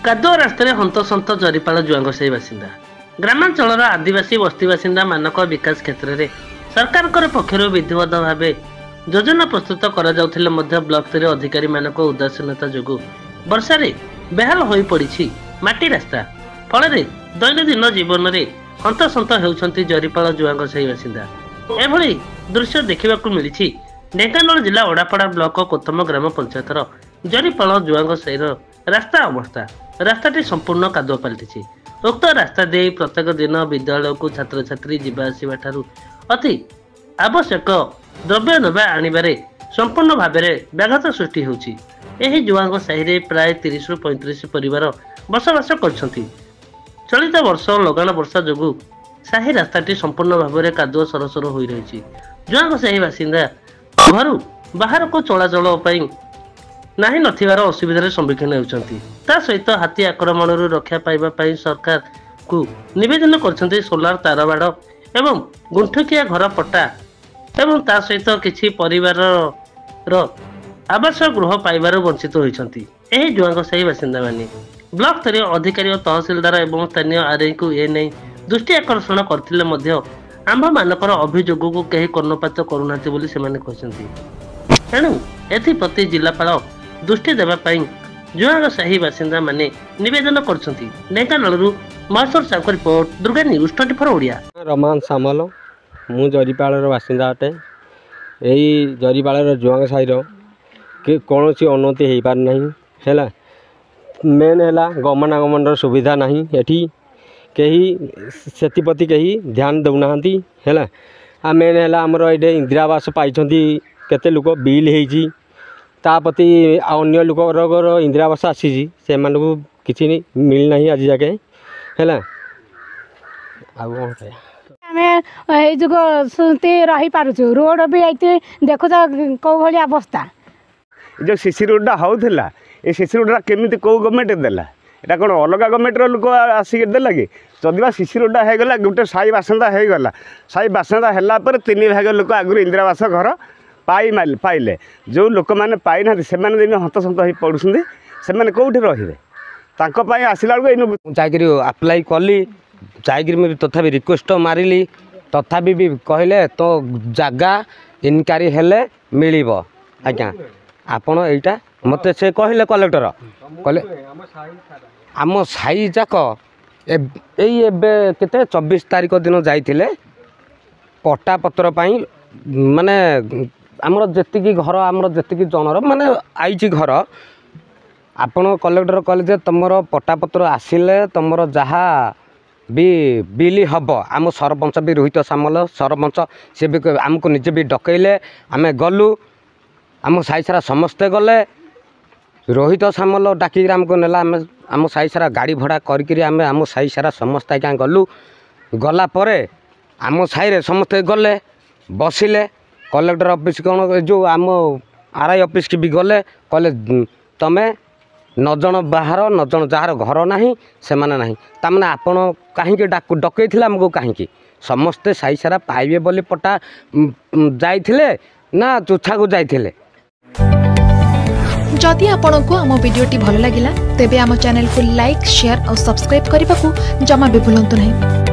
कादुआ रास्तार हंतसंत जरीपाल जुआंग साही बासिंदा ग्रामांचल आदिवासी बस्ती बासिंदा मानक विकास क्षेत्र में सरकार पक्षर विधिवत भाव योजना प्रस्तुत कर ब्लॉक स्तर अधिकारी मानक उदासीनता जो वर्षा बेहाल हो पड़ी माटी रास्ता फल दैनंदिन जीवन में हंतसंत होती जरीपाल जुआंग साही बासिंदा एभली दृश्य देखा मिली ढेंकानाल जिला ओडापड़ा ब्लॉक कोतम ग्राम पंचायतर जरीपाल जुआंग साही रास्ता अवस्था रास्ताटी संपूर्ण कादुआ पलटि उक्त रास्ता दे प्रत्येक दिन विद्यालय को छात्र छात्री जावासवा ठारू अति आवश्यक द्रव्य नवा आणवे संपूर्ण भाव व्याघात सृष्टि होछि। एही जुआंग साही प्राय 30 ରୁ 35 परिवार बसवास करछंती। चलित वर्ष लगाण वर्षा जोगु साही रास्ताटी संपूर्ण भाव कादुआ सरसर हो रही। जुआंग साही बासिंदा घर बाहर को चलाचल नाही नथिबार असुविधार सम्मुखीन होउछंती। ता सहित हाथी आक्रमण रक्षा पाइबा सरकार को निवेदन करछंती सोलार तारबाड़ एवं गुंठकिया घर पट्टा एवं ता सहित किछि परिवार आवास गृह पाइबार वंचित होइछंती। एही जुआंग साही बासिंदा माने ब्लॉक स्तर अधिकारी और तहसीलदार एवं स्थानीय आरआई को एने दृष्टि आकर्षण करथिले मध्य आंभ मानकर अभियोग को कहीं कर्णपात करूनांती बोली सेमाने कहछंती। एणु एथिप्रति जिलापाल दृष्टि देवाई जुआंग साही बासिंदा माने निवेदन करछंती। ढेंकानालरू महेश्वर साहू रिपोर्ट दुर्गा न्यूज 24 ओडिया। रमान सामल मु जरीपाल बासिंदा अटे। यही जरीपाल जुआंग साही कौन सी उन्नति हो पार नहीं है। मेन है गमनागमन सुविधा नहीं एठी कहीं सेप्रति कहीं ध्यान देना है। आ मेन है आमर ये इंदिरा आवास पाई केते लोक बिल होती ताप्रति अन्य लोक इंदिरा आवास आसी से किसी मिलना आज जाके है। रही पार्छु रोड भी आते देखो कौ भाई अवस्था जो सीसी रोडा होता ये सीसी रोडा केमी कौ गवर्नमेंट देला यहाँ कौन अलग गवर्नमेंट लोक आसिक देला कि जदि सीसी रोडा होगला गोटे साई बासिंदा होगला साई बासिंदा है 3 भाग लोक आगुरी इंदिरा आवास घर पाइले जो लोक मैंने पाई ना से हंतसंत हो पड़ुं से कौटी रे आसला बेलू चाकरी अप्लाई कली चाकरी तथापि रिक्वेस्ट मारिली तथापि भी कहले तो जगह इनक्वारी हेले मिल आज्ञा आपण एटा मत से कहले कलेक्टर कहले आम साई जाक केते 24 तारीख दिन जाइथिले पट्टा पत्र पाई माने आमर जेतिकी घर आमर जेतिकी जनर माने आईची घर आपण कलेक्टर कहले तुमर पट्टापत्र आसिले तुमर जहा भी बिल हम आम सरपंच भी रोहित सामल सरपंच सी भी आमको निजे भी डकैले आम गलु आम साई सारा समस्ते गले रोहित सामल डाक आमको नेला आम साई सारा गाड़ी भड़ा करके आम साई सारा समस्त क्या गलु गलापर आम साई समस्ते गले बसिले कलेक्टर ऑफिस कौन जो आम आरआई ऑफिस की भी गले कहले तमें 9 जन बाहर 9 जन जार घर ना से ना ताने आपण कहीं डकई आमको कहीं समस्ते साई सारा पाइबे बोली पट्टा जाइथिले ना चुछा को जाइथिले। जदि आपंक आम भिडी भल लगा तेब आम चैनल को लाइक शेयर और सब्सक्राइब करने को जमा भी भूलु नहीं।